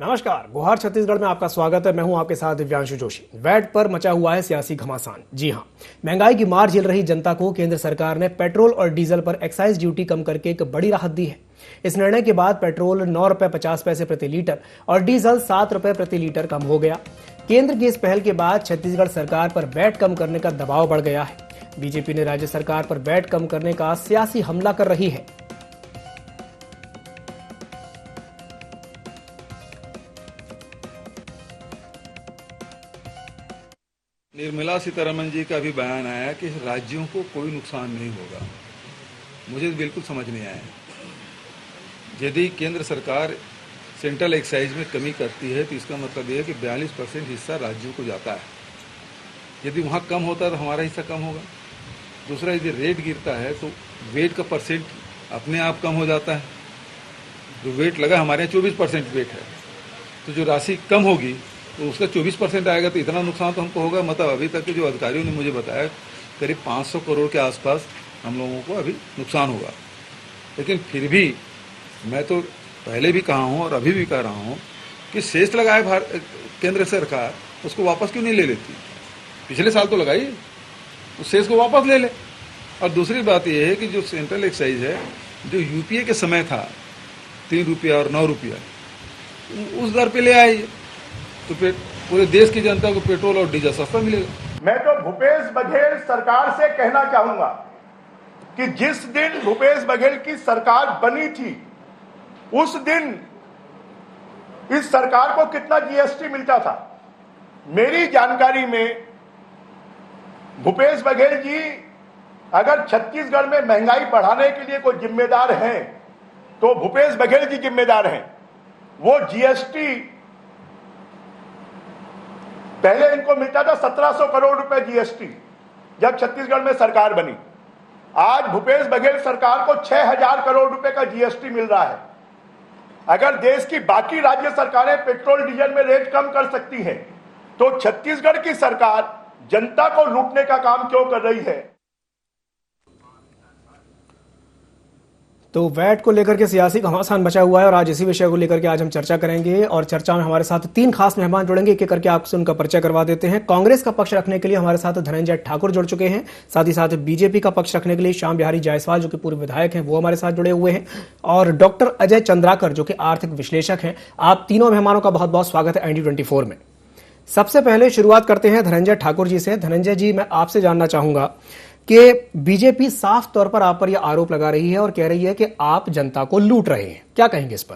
नमस्कार, गुहार छत्तीसगढ़ में आपका स्वागत है। मैं हूं आपके साथ दिव्यांशु जोशी। वैट पर मचा हुआ है सियासी घमासान। जी हां, महंगाई की मार झेल रही जनता को केंद्र सरकार ने पेट्रोल और डीजल पर एक्साइज ड्यूटी कम करके एक बड़ी राहत दी है। इस निर्णय के बाद पेट्रोल 9 रुपए 50 पैसे प्रति लीटर और डीजल 7 रुपए प्रति लीटर कम हो गया। केंद्र की इस पहल के बाद छत्तीसगढ़ सरकार पर वैट कम करने का दबाव बढ़ गया है। बीजेपी ने राज्य सरकार पर वैट कम करने का सियासी हमला कर रही है। निर्मला सीतारमण जी का भी बयान आया कि राज्यों को कोई नुकसान नहीं होगा। मुझे बिल्कुल समझ नहीं आया। यदि केंद्र सरकार सेंट्रल एक्साइज में कमी करती है तो इसका मतलब यह है कि 42% हिस्सा राज्यों को जाता है। यदि वहाँ कम होता है तो हमारा हिस्सा कम होगा। दूसरा, यदि रेट गिरता है तो वेट का परसेंट अपने आप कम हो जाता है। जो वेट लगा, हमारे यहाँ 24% वेट है, तो जो राशि कम होगी तो उसका 24% आएगा, तो इतना नुकसान तो हमको होगा। मतलब अभी तक के जो अधिकारियों ने मुझे बताया करीब 500 करोड़ के आसपास हम लोगों को अभी नुकसान होगा। लेकिन फिर भी मैं तो पहले भी कहा हूँ और अभी भी कह रहा हूँ कि शेष लगाए केंद्र सरकार उसको वापस क्यों नहीं ले लेती। पिछले साल तो लगाई, उस शेष को वापस ले ले। और दूसरी बात यह है कि जो सेंट्रल एक्साइज है, जो यूपीए के समय था 3 रुपया और 9 रुपया, उस दर पे ले आइए तो फिर पूरे देश की जनता को पेट्रोल और डीजल सस्ता मिलेगा। मैं तो भूपेश बघेल सरकार से कहना चाहूंगा कि जिस दिन भूपेश बघेल की सरकार बनी थी उस दिन इस सरकार को कितना जीएसटी मिलता था। मेरी जानकारी में भूपेश बघेल जी अगर छत्तीसगढ़ में महंगाई बढ़ाने के लिए कोई जिम्मेदार हैं तो भूपेश बघेल जी जिम्मेदार हैं। वो जीएसटी पहले इनको मिलता था 1700 करोड़ रुपए जीएसटी जब छत्तीसगढ़ में सरकार बनी। आज भूपेश बघेल सरकार को 6000 करोड़ रुपए का जीएसटी मिल रहा है। अगर देश की बाकी राज्य सरकारें पेट्रोल डीजल में रेट कम कर सकती हैं तो छत्तीसगढ़ की सरकार जनता को लूटने का काम क्यों कर रही है। तो वैट को लेकर के सियासी घमासान बचा हुआ है और आज इसी विषय को लेकर के आज हम चर्चा करेंगे। और चर्चा में हमारे साथ 3 खास मेहमान जुड़ेंगे। एक एक करके आपसे उनका परिचय करवा देते हैं। कांग्रेस का पक्ष रखने के लिए हमारे साथ धनंजय ठाकुर जुड़ चुके हैं। साथ ही साथ बीजेपी का पक्ष रखने के लिए श्याम बिहारी जायसवाल जो कि पूर्व विधायक हैं, वो हमारे साथ जुड़े हुए हैं। और डॉक्टर अजय चंद्राकर जो कि आर्थिक विश्लेषक हैं। आप तीनों मेहमानों का बहुत बहुत स्वागत है ND24 में। सबसे पहले शुरुआत करते हैं धनंजय ठाकुर जी से। धनंजय जी, मैं आपसे जानना चाहूंगा कि बीजेपी साफ तौर पर आप पर यह आरोप लगा रही है और कह रही है कि आप जनता को लूट रहे हैं। क्या कहेंगे इस पर?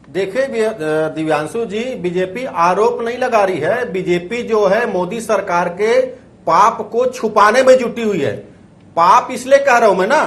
देखिए दिव्यांशु जी, बीजेपी आरोप नहीं लगा रही है। बीजेपी जो है मोदी सरकार के पाप को छुपाने में जुटी हुई है। पाप इसलिए कह रहा हूं मैं ना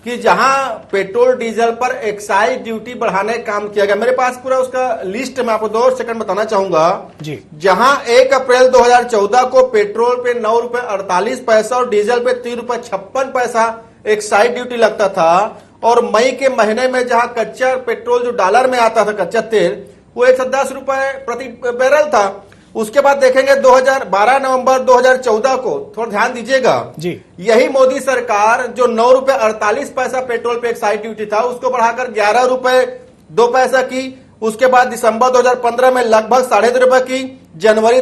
कि जहां पेट्रोल डीजल पर एक्साइज ड्यूटी बढ़ाने का काम किया गया, मेरे पास पूरा उसका लिस्ट मैं आपको 2 सेकंड बताना चाहूंगा जी। जहां 1 अप्रैल 2014 को पेट्रोल पे 9 रुपए 48 पैसा और डीजल पे 3 रुपए 56 पैसा एक्साइज ड्यूटी लगता था, और मई के महीने में जहां कच्चा पेट्रोल जो डॉलर में आता था, कच्चा तेल, वो 110 रुपए प्रति बैरल था। उसके बाद देखेंगे 12 नवंबर 2014 को, थोड़ा ध्यान दीजिएगा जी, यही मोदी सरकार जो 9 रुपए 48 पैसा पेट्रोल पे एक्साइज ड्यूटी था उसको बढ़ाकर 11 रुपए 2 पैसा की। उसके बाद दिसंबर 2015 में लगभग 3.5 रुपए की। जनवरी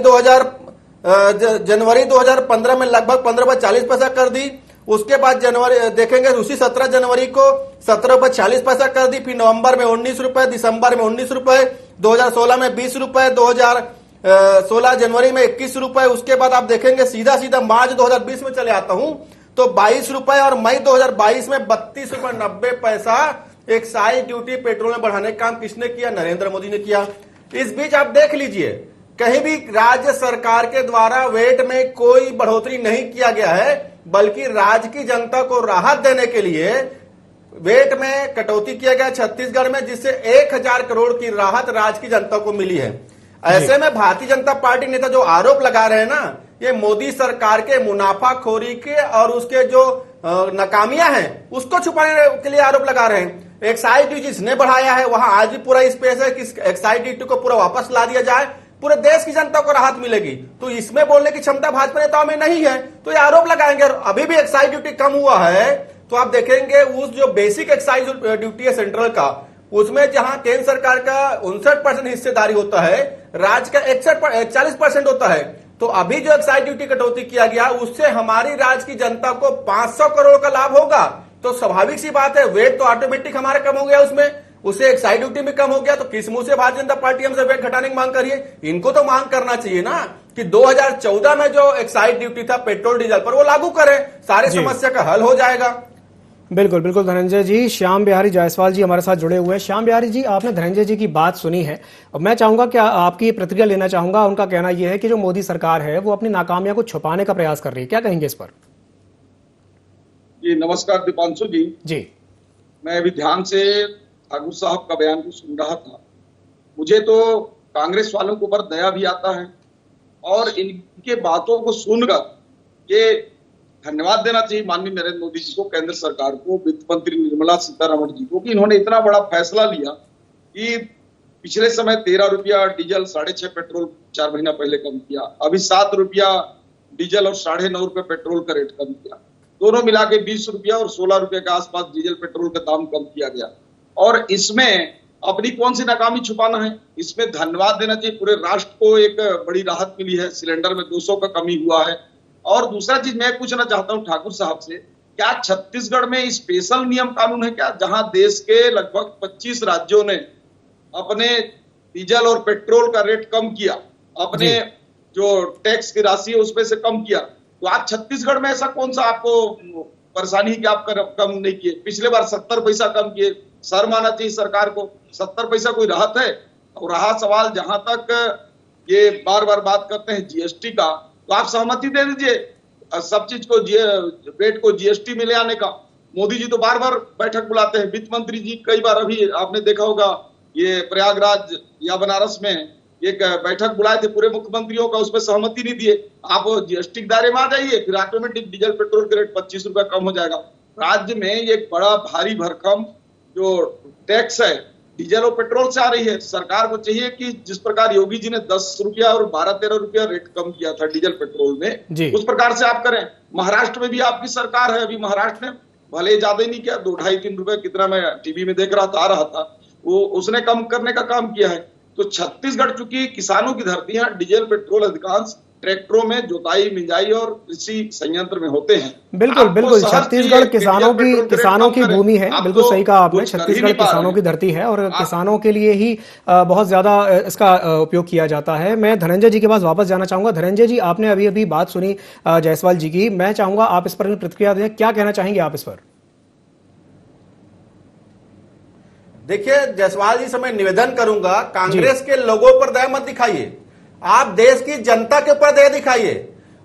2015 में लगभग 15 रुपए 40 पैसा कर दी। उसके बाद जनवरी देखेंगे उसी 17 जनवरी को 17 रुपए 40 पैसा कर दी। फिर नवंबर में 19 रुपए, दिसंबर में 19 रुपए, 2016 में 20 रुपए, 2016 जनवरी में 21 रुपए। उसके बाद आप देखेंगे सीधा मार्च 2020 में चले आता हूं तो 22 रुपए, और मई 2022 में 32 रुपए 90 पैसा एक्साइज ड्यूटी पेट्रोल में बढ़ाने का काम किसने किया? नरेंद्र मोदी ने किया। इस बीच आप देख लीजिए कहीं भी राज्य सरकार के द्वारा वेट में कोई बढ़ोतरी नहीं किया गया है, बल्कि राज्य की जनता को राहत देने के लिए वेट में कटौती किया गया छत्तीसगढ़ में, जिससे 1000 करोड़ की राहत राज्य की जनता को मिली है। ऐसे में भारतीय जनता पार्टी नेता जो आरोप लगा रहे हैं ना, ये मोदी सरकार के मुनाफाखोरी के और उसके जो नाकामियां हैं उसको छुपाने के लिए आरोप लगा रहे हैं। एक्साइज ड्यूटी जिसने बढ़ाया है वहां आज भी पूरा स्पेस है कि एक्साइज ड्यूटी को पूरा वापस ला दिया जाए, पूरे देश की जनता को राहत मिलेगी। तो इसमें बोलने की क्षमता भाजपा नेताओं में नहीं है, तो ये आरोप लगाएंगे। अभी भी एक्साइज ड्यूटी कम हुआ है तो आप देखेंगे उस जो बेसिक एक्साइज ड्यूटी है सेंट्रल का, उसमें जहां केंद्र सरकार का 59% हिस्सेदारी होता है, राज्य का 40% होता है। तो अभी जो एक्साइज ड्यूटी कटौती किया गया उससे हमारी राज्य की जनता को 500 करोड़ का लाभ होगा। तो स्वाभाविक सी बात है, वेट तो ऑटोमेटिक हमारा कम हो गया, उसमें उससे एक्साइज ड्यूटी भी कम हो गया। तो किस मुंह से भारतीय जनता पार्टी हमसे वेट घटाने की मांग कर रही है? इनको तो मांग करना चाहिए ना कि 2014 में जो एक्साइज ड्यूटी था पेट्रोल डीजल पर वो लागू करें, सारी समस्या का हल हो जाएगा। बिल्कुल बिल्कुल धनंजय जी। श्याम बिहारी जायसवाल जी हमारे साथ जुड़े हुए हैं। श्याम बिहारी जी, आपने धनंजय जी की बात सुनी है, और मैं चाहूंगा कि आपकी प्रतिक्रिया लेना चाहूंगा। उनका कहना यह है कि जो मोदी सरकार है वो अपनी नाकामियां को छुपाने का प्रयास कर रही है, क्या कहेंगे इस पर? जी नमस्कार दीपांशु जी। मैं अभी ध्यान से ठाकुर साहब का बयान को सुन रहा था। मुझे तो कांग्रेस वालों के ऊपर दया भी आता है और इनके बातों को सुनकर ये धन्यवाद देना चाहिए माननीय नरेंद्र मोदी जी को, केंद्र सरकार को, वित्त मंत्री निर्मला सीतारमण जी को कि इन्होंने इतना बड़ा फैसला लिया कि पिछले समय 13 रुपया डीजल, 6.5 पेट्रोल 4 महीना पहले कम किया, अभी 7 रुपया डीजल और 9.5 रुपये पेट्रोल का रेट कम किया, दोनों मिला के 20 रुपया और 16 रुपये के आसपास डीजल पेट्रोल का दाम कम किया गया। और इसमें अपनी कौन सी नाकामी छुपाना है? इसमें धन्यवाद देना चाहिए, पूरे राष्ट्र को एक बड़ी राहत मिली है, सिलेंडर में 200 का कमी हुआ है। और दूसरा चीज मैं पूछना चाहता हूं ठाकुर साहब से, क्या छत्तीसगढ़ में स्पेशल नियम कानून है क्या, जहां देश के लगभग 25 राज्यों ने अपने डीजल और पेट्रोल का रेट कम किया, अपने जो टैक्स की राशि है उसमें से कम किया, तो आप छत्तीसगढ़ में ऐसा कौन सा आपको परेशानी है कि आप कम नहीं किए? पिछले बार 70 पैसा कम किए, सर माना चाहिए सरकार को। 70 पैसा कोई राहत है? और रहा सवाल जहां तक ये बार बार बात करते हैं जीएसटी का, तो आप सहमति दे दीजिए सब चीज को, वेट को जीएसटी में ले आने का। मोदी जी तो बार बार बैठक बुलाते हैं, वित्त मंत्री जी कई बार, अभी आपने देखा होगा ये प्रयागराज या बनारस में एक बैठक बुलाए थे पूरे मुख्यमंत्रियों का, उसमें सहमति नहीं दिए। आप जीएसटी के दायरे में आ जाइए, फिर ऑटोमेटिक डीजल पेट्रोल के रेट 25 रुपया कम हो जाएगा। राज्य में एक बड़ा भारी भरकम जो टैक्स है डीजल और पेट्रोल से आ रही है। सरकार को चाहिए कि जिस प्रकार योगी जी ने 10 रुपया और 12-13 रुपया रेट कम किया था डीजल पेट्रोल में, उस प्रकार से आप करें। महाराष्ट्र में भी आपकी सरकार है, अभी महाराष्ट्र ने भले ज्यादा ही नहीं किया, 2, 2.5, 3 रुपए कितना मैं टीवी में देख रहा था, आ रहा था, वो उसने कम करने का काम किया है। तो छत्तीसगढ़ चूंकि किसानों की धरती है, डीजल पेट्रोल अधिकांश ट्रैक्टरों में जुताई, मिंजाई और कृषि संयंत्र में होते हैं। बिल्कुल बिल्कुल, छत्तीसगढ़ किसानों की भूमि है, बिल्कुल सही कहा आपने। छत्तीसगढ़ किसानों की धरती है और किसानों के लिए ही बहुत ज्यादा इसका उपयोग किया जाता है। मैं धनंजय जी के पास वापस जाना चाहूंगा। धनंजय जी, आपने अभी अभी बात सुनी जायसवाल जी की, मैं चाहूंगा आप इस पर प्रतिक्रिया दें, क्या कहना चाहेंगे आप इस पर? देखिए जायसवाल जी से मैं निवेदन करूंगा, कांग्रेस के लोगों पर दया मत दिखाइए, आप देश की जनता के ऊपर दया दिखाइए।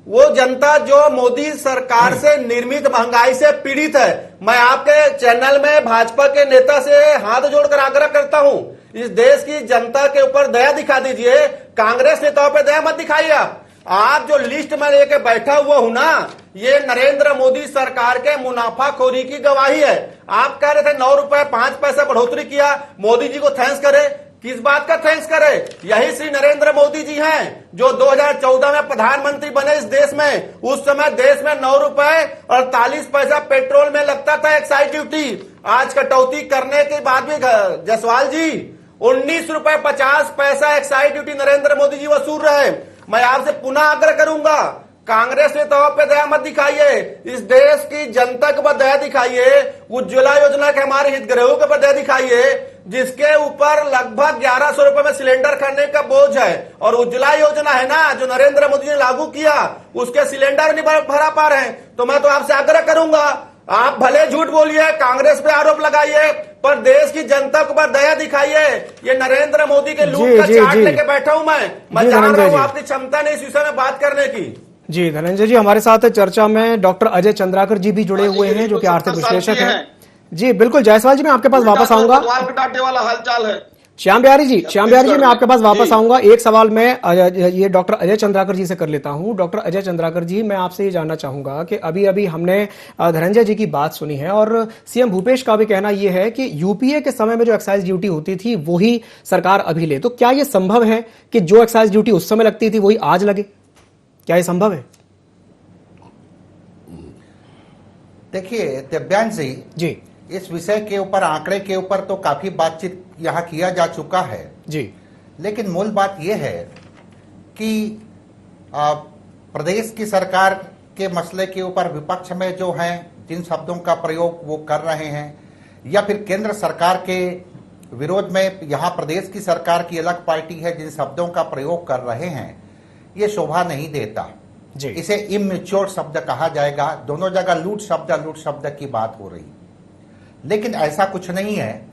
वो जनता जो मोदी सरकार से निर्मित महंगाई से पीड़ित है। मैं आपके चैनल में भाजपा के नेता से हाथ जोड़कर आग्रह करता हूं, इस देश की जनता के ऊपर दया दिखा दीजिए, कांग्रेस नेताओं पर दया मत दिखाइए। आप जो लिस्ट में लेके बैठा हुआ हूं ना, ये नरेंद्र मोदी सरकार के मुनाफाखोरी की गवाही है। आप कह रहे थे 9 रुपए 5 पैसा बढ़ोतरी किया, मोदी जी को थैंक्स करे। किस बात का थैंक्स करे? यही श्री नरेंद्र मोदी जी हैं जो 2014 में प्रधानमंत्री बने इस देश में। उस समय देश में 9 रुपए 48 पैसा पेट्रोल में लगता था एक्साइज ड्यूटी। आज कटौती करने के बाद भी जायसवाल जी 19 रुपए 50 पैसा एक्साइज ड्यूटी नरेंद्र मोदी जी वसूल रहे। मैं आपसे पुनः आग्रह करूंगा, कांग्रेस नेताओं पे दया मत दिखाइए, इस देश की जनता के ऊपर दया दिखाइए। उज्ज्वला योजना के हमारे हितग्राहियों के ऊपर दया दिखाइए, जिसके ऊपर लगभग 1100 रुपए में सिलेंडर खरीदने का बोझ है। और उज्ज्वला योजना है ना जो नरेंद्र मोदी ने लागू किया, उसके सिलेंडर नहीं भरा पा रहे हैं। तो मैं तो आपसे आग्रह करूंगा, आप भले झूठ बोलिए, कांग्रेस पे आरोप लगाइए, पर देश की जनता के ऊपर दया दिखाइए। ये नरेंद्र मोदी के लूट का चार्ट लेके बैठा हूं मैं जान रहा हूं आपकी क्षमता नहीं इस विषय में बात करने की। जी धनंजय जी, हमारे साथ चर्चा में डॉक्टर अजय चंद्राकर जी भी जुड़े हुए हैं जो कि आर्थिक विश्लेषक हैं। जी बिल्कुल जायसवाल जी, मैं आपके पास वापस आऊंगा। वाला हालचाल है श्याम बिहारी जी, मैं आपके पास वापस आऊंगा। एक सवाल मैं ये डॉक्टर अजय चंद्राकर जी से कर लेता हूं। डॉक्टर अजय चंद्राकर जी, मैं आपसे ये जानना चाहूंगा कि अभी अभी हमने धनंजय जी की बात सुनी है और सीएम भूपेश का भी कहना यह है कि यूपीए के समय में जो एक्साइज ड्यूटी होती थी वही सरकार अभी ले। तो क्या यह संभव है कि जो एक्साइज ड्यूटी उस समय लगती थी वही आज लगे? क्या यह संभव है? देखिए दिव्यांश जी इस विषय के ऊपर, आंकड़े के ऊपर तो काफी बातचीत यहाँ किया जा चुका है जी, लेकिन मूल बात यह है कि प्रदेश की सरकार के मसले के ऊपर विपक्ष में जो हैं जिन शब्दों का प्रयोग वो कर रहे हैं, या फिर केंद्र सरकार के विरोध में यहाँ प्रदेश की सरकार की अलग पार्टी है जिन शब्दों का प्रयोग कर रहे हैं, ये शोभा नहीं देता जी। इसे इमैच्योर शब्द कहा जाएगा। दोनों जगह लूट शब्द की बात हो रही, लेकिन ऐसा कुछ नहीं है।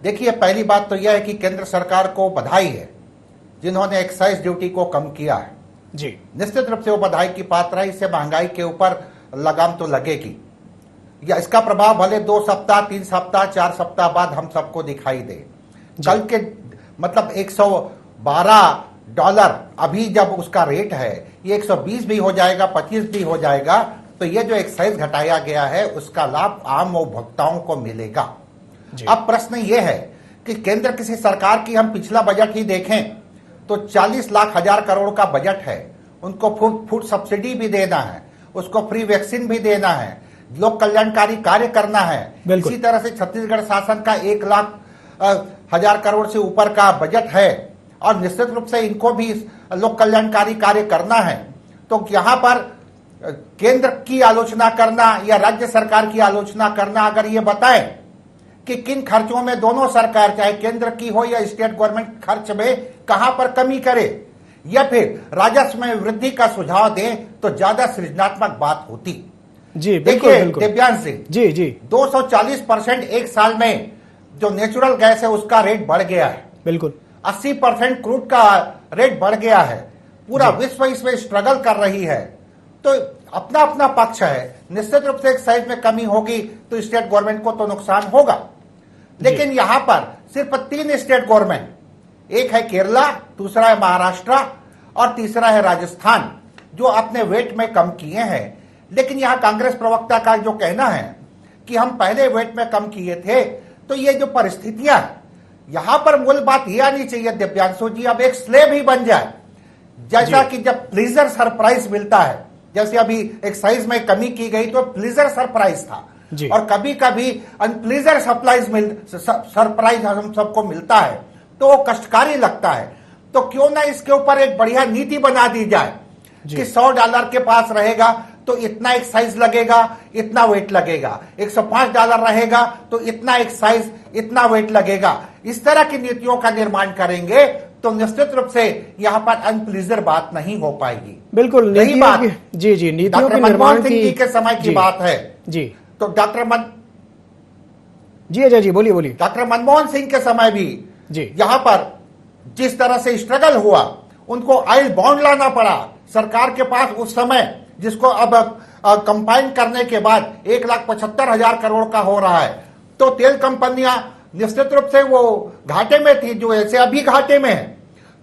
देखिए पहली बात तो यह है कि केंद्र सरकार को बधाई है जिन्होंने एक्साइज ड्यूटी को कम किया है जी। निश्चित रूप से वो बधाई की पात्र है। इससे महंगाई के ऊपर लगाम तो लगेगी, या इसका प्रभाव भले 2 सप्ताह 3 सप्ताह 4 सप्ताह बाद हम सबको दिखाई दे। कल के मतलब $112 अभी जब उसका रेट है, ये 120 भी हो जाएगा, 25 भी हो जाएगा, तो ये जो एक्साइज घटाया गया है उसका लाभ आम उपभोक्ताओं को मिलेगा। अब प्रश्न ये है कि केंद्र किसी सरकार की हम पिछला बजट ही देखें तो 40 लाख हजार करोड़ का बजट है। उनको फूड सब्सिडी भी देना है, उसको फ्री वैक्सीन भी देना है, लोक कल्याणकारी कार्य करना है। इसी तरह से छत्तीसगढ़ शासन का 1 लाख हजार करोड़ से ऊपर का बजट है और निश्चित रूप से इनको भी लोक कल्याणकारी कार्य करना है। तो यहाँ पर केंद्र की आलोचना करना या राज्य सरकार की आलोचना करना, अगर ये बताएं कि किन खर्चों में दोनों सरकार चाहे केंद्र की हो या स्टेट गवर्नमेंट खर्च में कहां पर कमी करे या फिर राजस्व में वृद्धि का सुझाव दें तो ज्यादा सृजनात्मक बात होती। जी देखिए दिव्यांश सिंह जी जी 240% एक साल में जो नेचुरल गैस है उसका रेट बढ़ गया है। बिल्कुल 80% क्रूड का रेट बढ़ गया है। पूरा विश्व इसमें स्ट्रगल कर रही है, तो अपना अपना पक्ष है। निश्चित रूप से एक साइज में कमी होगी तो स्टेट गवर्नमेंट को तो नुकसान होगा, लेकिन यहां पर सिर्फ 3 स्टेट गवर्नमेंट, एक है केरला, दूसरा है महाराष्ट्र और तीसरा है राजस्थान, जो अपने वेट में कम किए हैं। लेकिन यहां कांग्रेस प्रवक्ता का जो कहना है कि हम पहले वेट में कम किए थे, तो ये जो परिस्थितियां यहां पर मूल बात यह आनी चाहिए दिव्यांशु जी, अब एक स्लेब ही बन जाए। जैसा कि जब प्लीजर सरप्राइज मिलता है, जैसे अभी एक्साइज में कमी की गई तो प्लीजर सरप्राइज था, और कभी कभी अनप्लीजर सरप्राइज हम सबको मिलता है तो वो कष्टकारी लगता है। तो क्यों ना इसके ऊपर एक बढ़िया नीति बना दी जाए कि $100 के पास रहेगा तो इतना एक्साइज लगेगा, इतना वेट लगेगा, $105 रहेगा तो इतना एक्साइज, इतना वेट लगेगा। इस तरह की नीतियों का निर्माण करेंगे तो निश्चित रूप से यहाँ पर अनप्लीजर बात नहीं हो पाएगी। बिल्कुल यही बात जी जी नीतियों के निर्माण की के समय की बात है जी। तो जी अजय जी बोलिए बोलिए। डॉक्टर मनमोहन सिंह के समय भी जी यहां पर जिस तरह से स्ट्रगल हुआ, उनको ऑयल बॉन्ड लाना पड़ा सरकार के पास उस समय, जिसको अब कंबाइन करने के बाद 1,75,000 करोड़ का हो रहा है। तो तेल कंपनियां निश्चित रूप से वो घाटे में थी, जो ऐसे अभी घाटे में है।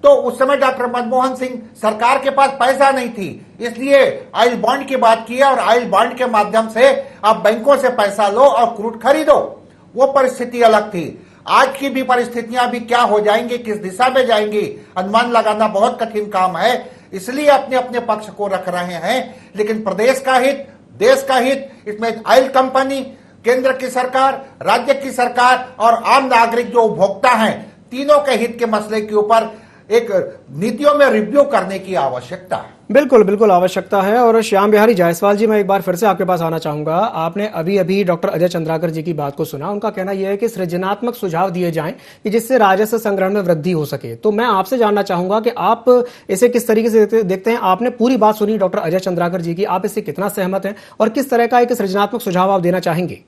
तो उस समय डॉक्टर मनमोहन सिंह सरकार के पास पैसा नहीं थी, इसलिए ऑयल बॉन्ड की बात की और ऑयल बॉन्ड के माध्यम से आप बैंकों से पैसा लो और क्रूड खरीदो। वो परिस्थिति अलग थी। आज की भी परिस्थितियां भी क्या हो जाएंगी, किस दिशा में जाएंगी, अनुमान लगाना बहुत कठिन काम है। इसलिए अपने अपने पक्ष को रख रहे हैं, लेकिन प्रदेश का हित, देश का हित, इसमें ऑयल कंपनी, केंद्र की सरकार, राज्य की सरकार और आम नागरिक जो उपभोक्ता हैं, तीनों के हित के मसले के ऊपर एक नीतियों में रिव्यू करने की आवश्यकता है। बिल्कुल बिल्कुल आवश्यकता है। और श्याम बिहारी जायसवाल जी, मैं एक बार फिर से आपके पास आना चाहूंगा। आपने अभी अभी डॉक्टर अजय चंद्राकर जी की बात को सुना। उनका कहना यह है कि सृजनात्मक सुझाव दिए जाएं कि जिससे राजस्व संग्रह में वृद्धि हो सके। तो मैं आपसे जानना चाहूंगा कि आप इसे किस तरीके से देखते हैं। आपने पूरी बात सुनी डॉक्टर अजय चंद्राकर जी की, आप इससे कितना सहमत हैं और किस तरह का एक सृजनात्मक सुझाव आप देना चाहेंगे?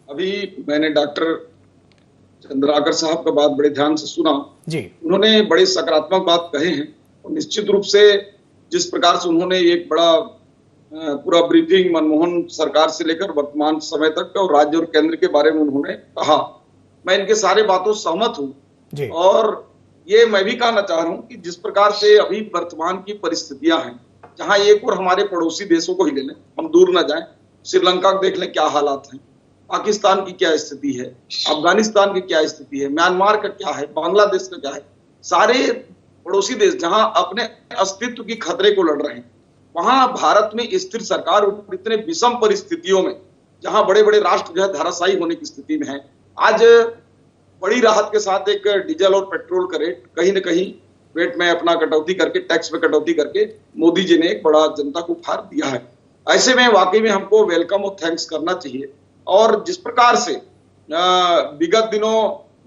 अभी मैंने डॉक्टर चंद्राकर साहब का बात बड़े ध्यान से सुना जी। उन्होंने बड़े सकारात्मक बात कहे हैं और निश्चित रूप से जिस प्रकार से उन्होंने एक बड़ा पूरा ब्रीफिंग मनमोहन सरकार से लेकर वर्तमान समय तक और राज्य और केंद्र के बारे में उन्होंने कहा, मैं इनके सारे बातों से सहमत हूँ। और ये मैं भी कहना चाह रहा हूँ कि जिस प्रकार से अभी वर्तमान की परिस्थितियां हैं, जहां एक और हमारे पड़ोसी देशों को ही ले लें, हम दूर न जाएं, श्रीलंका को देख लें क्या हालात हैं, पाकिस्तान की क्या स्थिति है, अफगानिस्तान की क्या स्थिति है, म्यांमार का क्या है, बांग्लादेश का क्या है, सारे पड़ोसी देश जहां अपने अस्तित्व की खतरे को लड़ रहे हैं, वहां भारत में स्थिर सरकार इतने विषम परिस्थितियों में, जहां बड़े बड़े राष्ट्र जो है धराशायी होने की स्थिति में है, आज बड़ी राहत के साथ एक डीजल और पेट्रोल का रेट कहीं न कहीं रेट में अपना कटौती करके, टैक्स में कटौती करके मोदी जी ने एक बड़ा जनता को उपहार दिया है। ऐसे में वाकई में हमको वेलकम और थैंक्स करना चाहिए। और जिस प्रकार से विगत दिनों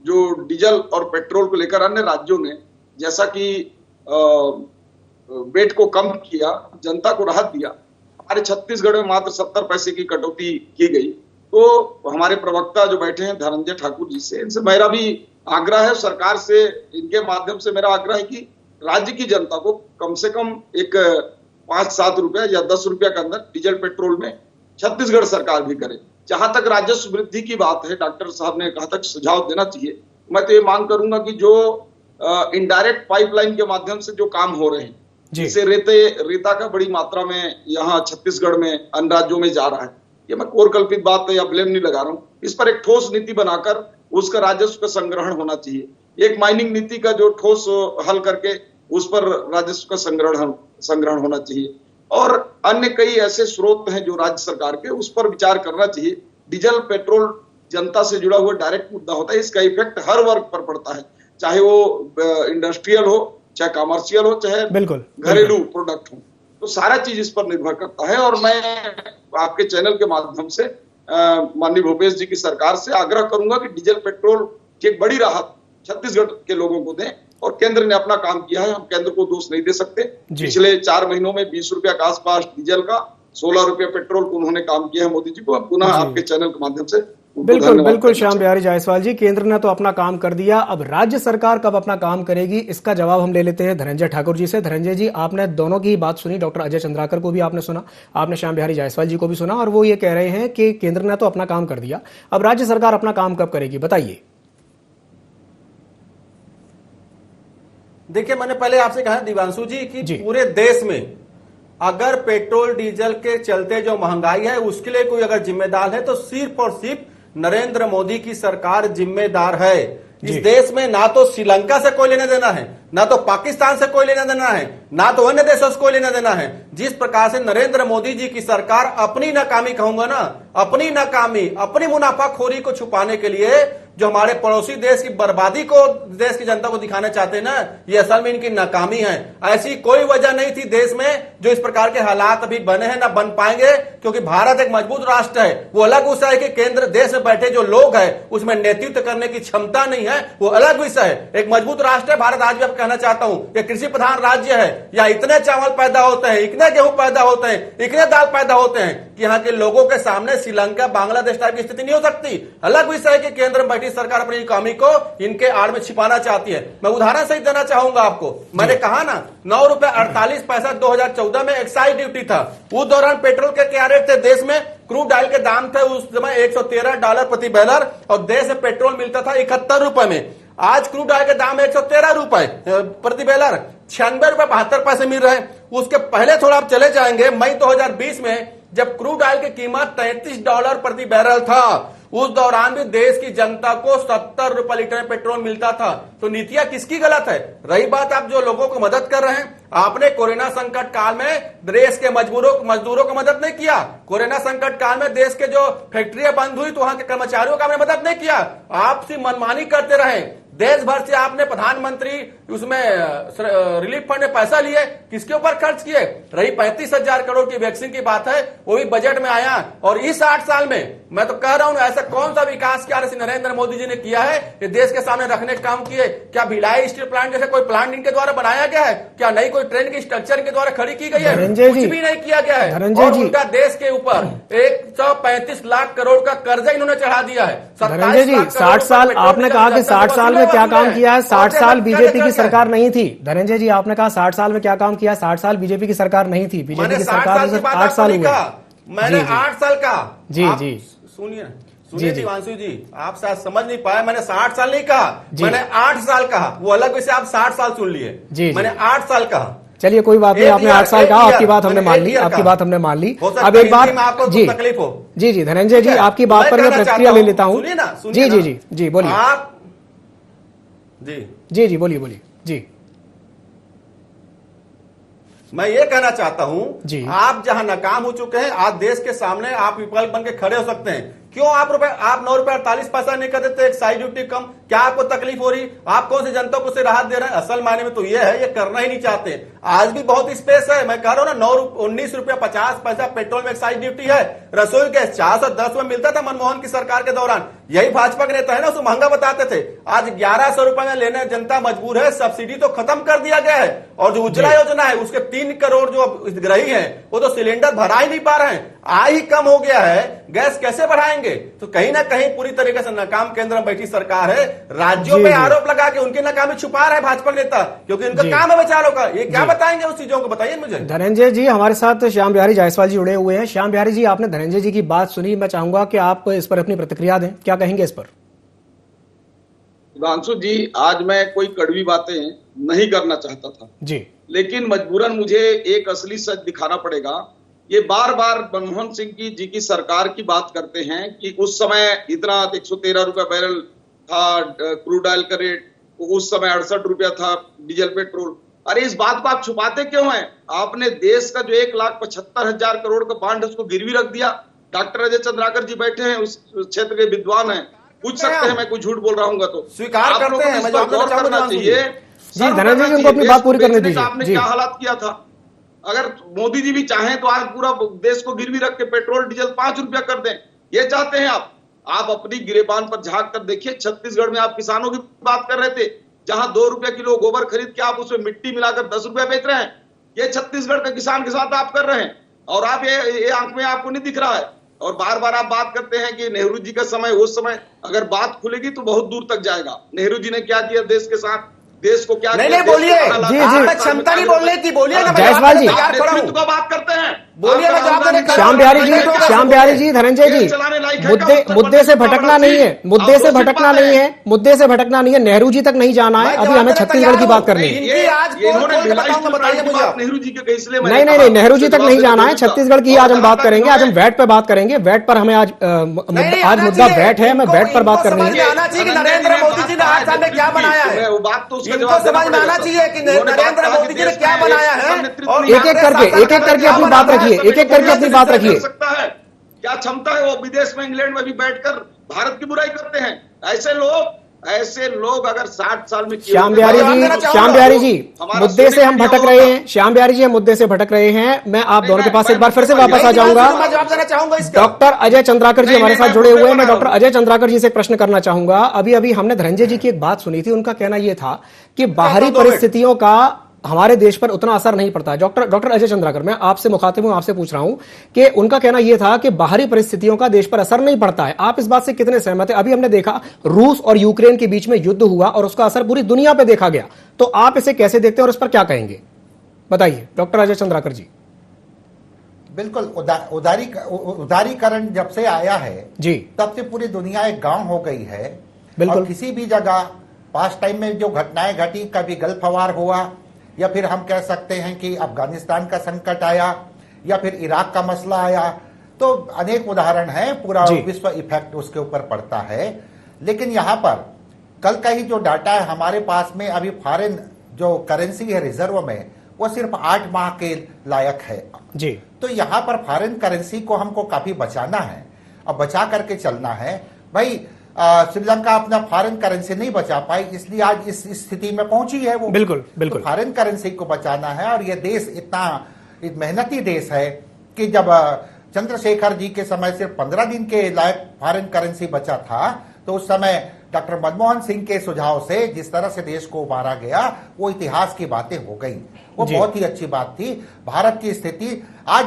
जो डीजल और पेट्रोल को लेकर अन्य राज्यों ने जैसा कि वेट को कम किया, जनता को राहत दिया, हमारे छत्तीसगढ़ में मात्र 70 पैसे की कटौती की गई। तो हमारे प्रवक्ता जो बैठे हैं धनंजय ठाकुर जी से, इनसे मेरा भी आग्रह है, सरकार से, इनके माध्यम से मेरा आग्रह है कि राज्य की जनता को कम से कम एक 5-7 रुपया या 10 रुपया के अंदर डीजल पेट्रोल में छत्तीसगढ़ सरकार भी करे। जहां तक राजस्व वृद्धि की बात है, डॉक्टर साहब ने कहा था कि सुझाव देना चाहिए। मैं तो ये मांग करूंगा कि जो इनडायरेक्ट पाइपलाइन के माध्यम से जो काम हो रहे हैं, जैसे रेता का बड़ी मात्रा में यहाँ छत्तीसगढ़ में अन्य राज्यों में जा रहा है, ये मैं कोर कल्पित बात है या ब्लेम नहीं लगा रहा हूँ, इस पर एक ठोस नीति बनाकर उसका राजस्व का संग्रहण होना चाहिए। एक माइनिंग नीति का जो ठोस हल करके उस पर राजस्व का संग्रहण होना चाहिए। और अन्य कई ऐसे स्रोत हैं जो राज्य सरकार के, उस पर विचार करना चाहिए। डीजल पेट्रोल जनता से जुड़ा हुआ डायरेक्ट मुद्दा होता है, इसका इफेक्ट हर वर्ग पर पड़ता है, चाहे वो इंडस्ट्रियल हो, चाहे कमर्शियल हो, चाहे घरेलू प्रोडक्ट हो, तो सारा चीज इस पर निर्भर करता है। और मैं आपके चैनल के माध्यम से माननीय भूपेश जी की सरकार से आग्रह करूंगा कि डीजल पेट्रोल की एक बड़ी राहत छत्तीसगढ़ के लोगों को दें। और केंद्र ने अपना काम किया है, हम केंद्र को दोष नहीं दे सकते। पिछले 4 महीनों में 20 रुपया के आसपास डीजल का, 16 रुपया पेट्रोल को उन्होंने काम किया है मोदी जी को। पुनः आपके चैनल के माध्यम से बिल्कुल श्याम बिहारी जायसवाल जी, केंद्र ने तो अपना काम कर दिया, अब राज्य सरकार कब अपना काम करेगी, इसका जवाब हम ले लेते हैं धनंजय ठाकुर जी से। धनंजय जी, आपने दोनों की बात सुनी, डॉक्टर अजय चंद्राकर को भी आपने सुना, आपने श्याम बिहारी जायसवाल जी को भी सुना, और वो ये कह रहे हैं कि केंद्र ने तो अपना काम कर दिया, अब राज्य सरकार अपना काम कब करेगी, बताइए। देखिए, मैंने पहले आपसे कहा दिवांशु जी कि पूरे देश में अगर पेट्रोल डीजल के चलते जो महंगाई है उसके लिए कोई अगर जिम्मेदार है तो सिर्फ और सिर्फ नरेंद्र मोदी की सरकार जिम्मेदार है। इस देश में ना तो श्रीलंका से कोई लेना देना है, ना तो पाकिस्तान से कोई लेना देना है, ना तो अन्य देशों से कोई लेना देना है। जिस प्रकार से नरेंद्र मोदी जी की सरकार अपनी नाकामी, कहूंगा ना, अपनी नाकामी, अपनी मुनाफाखोरी को छुपाने के लिए जो हमारे पड़ोसी देश की बर्बादी को देश की जनता को दिखाना चाहते हैं ना, ये असल में इनकी नाकामी है। ऐसी कोई वजह नहीं थी देश में जो इस प्रकार के हालात अभी बने हैं, ना बन पाएंगे, क्योंकि भारत एक मजबूत राष्ट्र है। वो अलग विषय है कि केंद्र देश में बैठे जो लोग हैं उसमें नेतृत्व करने की क्षमता नहीं है, वो अलग विषय है। एक मजबूत राष्ट्र है भारत। आज भी आप कहना चाहता हूं, ये कृषि प्रधान राज्य है, या इतने चावल पैदा होते हैं, इतने गेहूं पैदा होते हैं, इतने दाल पैदा होते हैं कि यहाँ के लोगों के सामने श्रीलंका, बांग्लादेश टाइप की स्थिति नहीं हो सकती। अलग विषय है कि केंद्र में बैठी सरकार अपनी इकोनॉमी को इनके आड़ में छिपाना चाहती है। मैं उदाहरण सही देना चाहूंगा आपको। मैंने कहा ना, 9 रुपए 48 पैसा 2014 में एक्साइज ड्यूटी था। उस दौरान पेट्रोल के क्या रेट थे देश में? क्रूड ऑयल के दाम थे उस समय $113 प्रति बैरल, और देश में पेट्रोल मिलता था 71 रुपए में। आज क्रूड ऑयल के दाम 113 रुपए प्रति बैरल, 96 रुपए 72 पैसे मिल रहे हैं। उसके पहले थोड़ा आप चले जाएंगे, मई 2020 में जब क्रूड ऑयल की कीमत $33 प्रति बैरल था, उस दौरान भी देश की जनता को 70 रुपए लीटर में पेट्रोल मिलता था। तो नीतियां किसकी गलत है? रही बात आप जो लोगों को मदद कर रहे हैं, आपने कोरोना संकट काल में देश के मजदूरों को मदद नहीं किया। कोरोना संकट काल में देश के जो फैक्ट्रियां बंद हुई तो वहां के कर्मचारियों का आपने मदद नहीं किया, आपसी मनमानी करते रहे। देश भर से आपने प्रधानमंत्री उसमें रिलीफ फंड में पैसा लिए, किसके ऊपर खर्च किए? रही 35,000 करोड़ की वैक्सीन की बात है, वो भी बजट में आया। और इस 8 साल में मैं तो कह रहा हूं, ऐसा कौन सा विकास कार्य नरेंद्र मोदी जी ने किया है कि देश के सामने रखने का काम किए? क्या भिलाई स्टील प्लांट जैसे कोई प्लांट इनके द्वारा बनाया गया है? क्या नई कोई ट्रेन की स्ट्रक्चर के द्वारा खड़ी की गई है? कुछ भी नहीं किया गया है। और उनका देश के ऊपर 135 लाख करोड़ का कर्जा इन्होंने चढ़ा दिया है। धनंजय जी, 60 साल आपने कहा कि 60 साल में क्या काम किया है? 60 साल बीजेपी की सरकार नहीं थी। धनंजय जी, आपने कहा 60 साल में क्या काम किया? 60 साल बीजेपी की सरकार नहीं थी। बीजेपी की सरकार में 8 साल हुए। मैंने 8 साल का, जी सुनिए दिवांशु जी, आप शायद समझ नहीं पाए। मैंने 60 साल नहीं कहा, मैंने 8 साल कहा। वो अलग विषय, आप 60 साल सुन लिए, मैंने 8 साल कहा। चलिए कोई बात नहीं, आपने 8 साल कहा, आपकी बात हमने मान ली, आपकी बात हमने मान ली। अब एक बात जी तकलीफ हो, जी धनंजय जी, आपकी बात पर मैं प्रतिक्रिया ले लेता हूँ। जी बोलिए। आप जी बोलिए जी। मैं ये कहना चाहता जी। हूं, आप जहां नाकाम हो चुके हैं, आज देश के सामने आप विकल्प बन के खड़े हो सकते हैं। क्यों आप 9 रुपए 48 पैसा नहीं कर देते, एक साइड ड्यूटी कम? क्या आपको तकलीफ हो रही? आप कौन सी जनता को से राहत दे रहे हैं? असल मायने में तो ये है, ये करना ही नहीं चाहते। आज भी बहुत स्पेस है, मैं कह रहा हूं ना, 19 रुपया 50 पैसा पेट्रोल में एक साइड ड्यूटी है। रसोई गैस 410 में मिलता था मनमोहन की सरकार के दौरान, यही भाजपा के नेता है ना, उसको महंगा बताते थे। आज 1100 रुपए में लेने जनता मजबूर है। सब्सिडी तो खत्म कर दिया गया है, और जो उज्ज्वला योजना है उसके 3 करोड़ जो हितग्राही हैं वो तो सिलेंडर भरा ही नहीं पा रहे हैं। आय ही कम हो गया है, गैस कैसे बढ़ाएंगे? तो कहीं ना कहीं पूरी तरीके से नाकाम केंद्र में बैठी सरकार है। राज्यों पे आरोप लगा के उनकी नाकामी छुपा रहे भाजपा नेता, क्योंकि उनका काम है बेचारों का। ये क्या बताएंगे उस चीजों को, बताइए मुझे। धनंजय जी हमारे साथ श्याम बिहारी जायसवाल जी जुड़े हुए हैं। श्याम बिहारी जी, आपने धनंजय जी की बात सुनी, मैं चाहूंगा कि आप इस पर अपनी प्रतिक्रिया दें, क्या कहेंगे इस पर? सुधांशु जी, आज मैं कोई कड़वी बातें नहीं करना चाहता था जी, लेकिन मजबूरन मुझे एक असली सच दिखाना पड़ेगा। ये बार बार मनमोहन सिंह जी की सरकार की बात करते हैं कि उस समय इतना 113 रुपया बैरल था क्रूड ऑयल का रेट, उस समय 68 रुपया था डीजल पेट्रोल। अरे इस बात को आप छुपाते क्यों हैं? आपने देश का जो 1,75,000 करोड़ का बांड है उसको गिरवी रख दिया। डॉक्टर अजय चंद्राकर जी बैठे हैं, उस क्षेत्र के विद्वान हैं, पूछ सकते हैं मैं कोई झूठ बोल रहा हूँ तो स्वीकार करते हैं। गौर करना चाहिए जी, धनंजय जी उनको अपनी बात पूरी करने दीजिए। आपने क्या हालात किया था? अगर मोदी जी भी चाहें तो आज पूरा देश को गिरवी रख के पेट्रोल डीजल 5 रुपया कर दें, ये चाहते हैं आप अपनी गिरेबान पर झांक कर देखिए। छत्तीसगढ़ में आप किसानों की बात कर रहे थे, जहां 2 रुपया किलो गोबर खरीद के आप उसमें मिट्टी मिलाकर 10 रुपया बेच रहे हैं। ये छत्तीसगढ़ के किसान के साथ आप कर रहे हैं, और आप ये आंख में आपको नहीं दिख रहा है। और बार बार आप बात करते हैं कि नेहरू जी का समय, उस समय, अगर बात खुलेगी तो बहुत दूर तक जाएगा। नेहरू जी ने क्या किया देश के साथ, देश को क्या नहीं बोलिए, जी क्षमता नहीं बोलने की, बोलिए ना। जायसवाल जी नेतृत्व बात करते हैं, बोलिए। मैं जवाब देने श्याम बिहारी जी, धनंजय जी, मुद्दे से भटकना नहीं है, मुद्दे से भटकना नहीं है, मुद्दे से भटकना नहीं है। नेहरू जी तक नहीं जाना है, अभी हमें छत्तीसगढ़ की बात करनी है। नेहरू जी के इसलिए नहीं, नेहरू जी तक नहीं जाना है, छत्तीसगढ़ की आज हम बात करेंगे। आज हम वैट पे बात करेंगे, वैट पर हमें आज मुद्दा वैट है, हमें वैट पर बात करनी है। नरेंद्र मोदी जी ने 8 साल में क्या बनाया है, वो बात तो इनको समझ में आना चाहिए कि नरेंद्र मोदी जी ने क्या बनाया है। और एक एक करके अपनी बात रखिए, एक एक करके अपनी बात रखिए। सकता है क्या क्षमता है? वो विदेश में, इंग्लैंड में भी बैठकर भारत की बुराई करते हैं। ऐसे लोग अगर 60 साल में श्याम बिहारी जी मुद्दे से हम भटक रहे हैं। श्याम बिहारी जी हम मुद्दे से भटक रहे हैं। मैं आप दोनों के पास एक बार फिर से वापस आ जाऊंगा। डॉक्टर अजय चंद्राकर जी हमारे साथ जुड़े हुए हैं। मैं डॉक्टर अजय चंद्राकर जी से एक प्रश्न करना चाहूंगा। अभी हमने धनंजय जी की एक बात सुनी थी, उनका कहना यह था कि बाहरी परिस्थितियों का हमारे देश पर उतना असर नहीं पड़ता है। डॉक्टर अजय चंद्राकर, मैं आपसे मुखातिब हूं, आपसे पूछ रहा हूं कि उनका कहना यह था कि बाहरी परिस्थितियों का देश पर असर नहीं पड़ता है। आप इस बात से कितने सहमत हैं? अभी हमने देखा रूस और यूक्रेन के बीच में युद्ध हुआ और उसका असर पूरी दुनिया पर देखा गया, तो आप इसे कैसे देखते हैं और इस पर क्या कहेंगे, बताइए डॉक्टर अजय चंद्राकर जी। बिल्कुल, उदारीकरण जब से आया है जी, तब से पूरी दुनिया एक गांव हो गई है। बिल्कुल। और किसी भी जगह पास्ट टाइम में जो घटनाएं घटी, कभी गल्फ वार हुआ, या फिर हम कह सकते हैं कि अफगानिस्तान का संकट आया, या फिर इराक का मसला आया, तो अनेक उदाहरण हैं। पूरा विश्व इफेक्ट उसके ऊपर पड़ता है। लेकिन यहाँ पर कल का ही जो डाटा है हमारे पास में, अभी फॉरेन जो करेंसी है रिजर्व में, वो सिर्फ 8 माह के लायक है जी। तो यहाँ पर फॉरेन करेंसी को हमको काफी बचाना है और बचा करके चलना है। भाई श्रीलंका अपना फॉरेन करेंसी नहीं बचा पाई, इसलिए आज इस स्थिति में पहुंची है वो। बिल्कुल। तो फॉरेन करेंसी को बचाना है। और ये देश इतना मेहनती देश है कि जब चंद्रशेखर जी के समय सिर्फ 15 दिन के लायक फॉरेन करेंसी बचा था, तो उस समय डॉक्टर मनमोहन सिंह के सुझाव से जिस तरह से देश को उबारा गया, वो इतिहास की बातें हो गई। वो बहुत ही अच्छी बात थी। भारत की स्थिति आज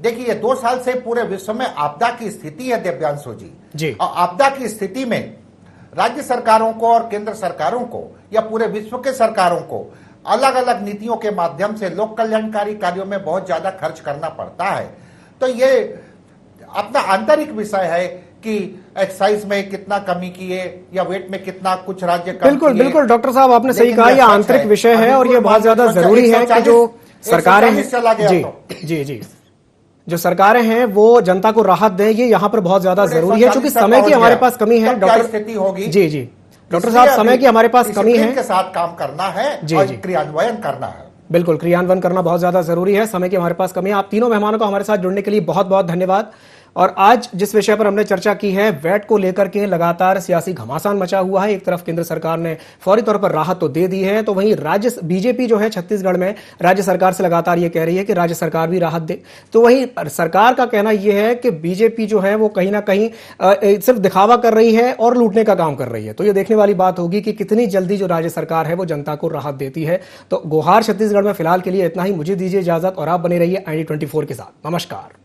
देखिए 2 साल से पूरे विश्व में आपदा की स्थिति है दिव्यांशु जी। और आपदा की स्थिति में राज्य सरकारों को और केंद्र सरकारों को या पूरे विश्व के सरकारों को अलग अलग नीतियों के माध्यम से लोक कल्याणकारी कार्यों में बहुत ज्यादा खर्च करना पड़ता है। तो ये अपना आंतरिक विषय है कि एक्साइज में कितना कमी किए या वेट में कितना कुछ राज्य कम किए। बिल्कुल डॉक्टर साहब आपने सही कहा, यह आंतरिक विषय है और ये बहुत ज्यादा जरूरी है कि जो सरकारें जी जो सरकारें हैं वो जनता को राहत दें, ये यहाँ पर बहुत ज्यादा जरूरी है, क्योंकि समय की हमारे पास कमी है। डॉक्टर स्थिति होगी जी डॉक्टर साहब, समय की हमारे पास कमी है, के साथ काम करना है और क्रियान्वयन करना है। बिल्कुल, क्रियान्वयन करना बहुत ज्यादा जरूरी है। समय की हमारे पास कमी है। आप तीनों मेहमानों को हमारे साथ जुड़ने के लिए बहुत बहुत धन्यवाद। और आज जिस विषय पर हमने चर्चा की है, वैट को लेकर के लगातार सियासी घमासान मचा हुआ है। एक तरफ केंद्र सरकार ने फौरी तौर पर राहत तो दे दी है, तो वहीं राज्य बीजेपी जो है छत्तीसगढ़ में राज्य सरकार से लगातार ये कह रही है कि राज्य सरकार भी राहत दे। तो वहीं सरकार का कहना यह है कि बीजेपी जो है वो कहीं ना कहीं सिर्फ दिखावा कर रही है और लूटने का काम कर रही है। तो ये देखने वाली बात होगी कि कितनी जल्दी जो राज्य सरकार है वो जनता को राहत देती है। तो गुहार छत्तीसगढ़ में फिलहाल के लिए इतना ही। मुझे दीजिए इजाजत और आप बने रहिए ID24 के साथ। नमस्कार।